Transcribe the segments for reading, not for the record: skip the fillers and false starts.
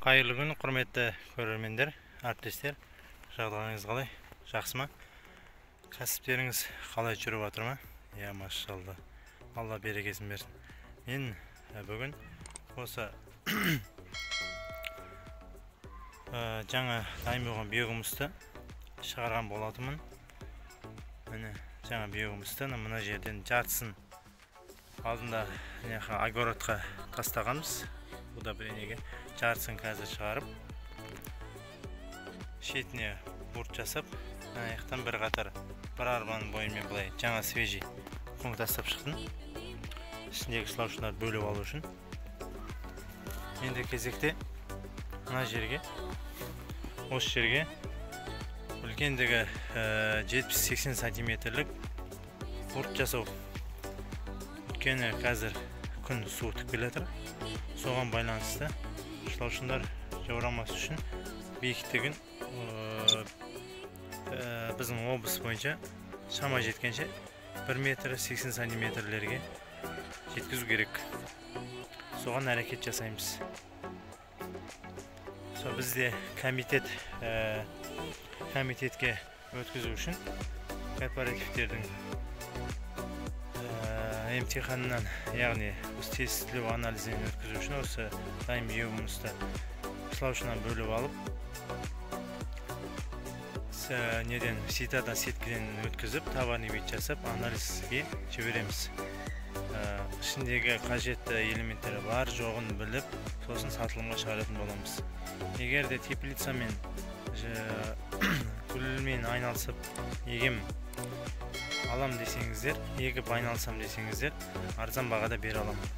Қайырлы күн, құрметті көрермендер, әріптестер. Жағдайыңыз қалай? Жақсы ма? Кәсіптеріңіз қалай жүріп жатыр ма? Я, машалла. Алла берекесін берсін. Мен бүгін осы жаңа дайын болған биогумусты шығарған болатынмын. Міне, жаңа биогумусты мына жерден жартысын алдында огородқа тастағанбыз. Бұл да бір неге жартысын қазір шығарып, шетіне бурт жасап, аяқтан бір қатар бір арбаның бойымен былай жаңа свежий құм тастап шықтым. Ішіндегі сылаушылар бөліп алу үшін. Енді кезекте мына жерге, осы жерге үлкендігі 70-80 сантиметрлік бурт жасау. Өйткені қазір күн суытып келе жатыр. Соған байланысты сылаушылар жаурамас үшін биіктігін біздің облыс бойынша шама жеткенше 1 метр 80 сантиметрлерге жеткізу керек. Соған әрекет жасаймыз. Бізде комитетке өткізу үшін корпоративтердің емтиханынан, яғни тестілеу анализін өткізу үшін осы дайын биогумусты сылаушынан бөліп алып, ситадан сеткіден өткізіп, товарный вид жасап, анализге жібереміз. Ішіндегі қажетті элементтері бар жоғын біліп, сосын сатылымға шығаратын боламыз. Егер де теплицамен, гүлмен айналысып, егем алам десеңіздер, егіп айналысам десеңіздер, арзан бағада бере аламын.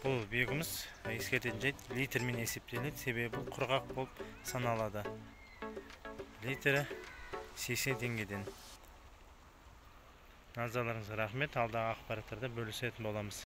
Бұл биогумус ескертетін жайт литрмен есептеледі, себебі құрғақ болып саналады. Литрі 80 теңгеден. Назарларыңызға рахмет, алдағы ақпараттарда бөлісетін боламыз.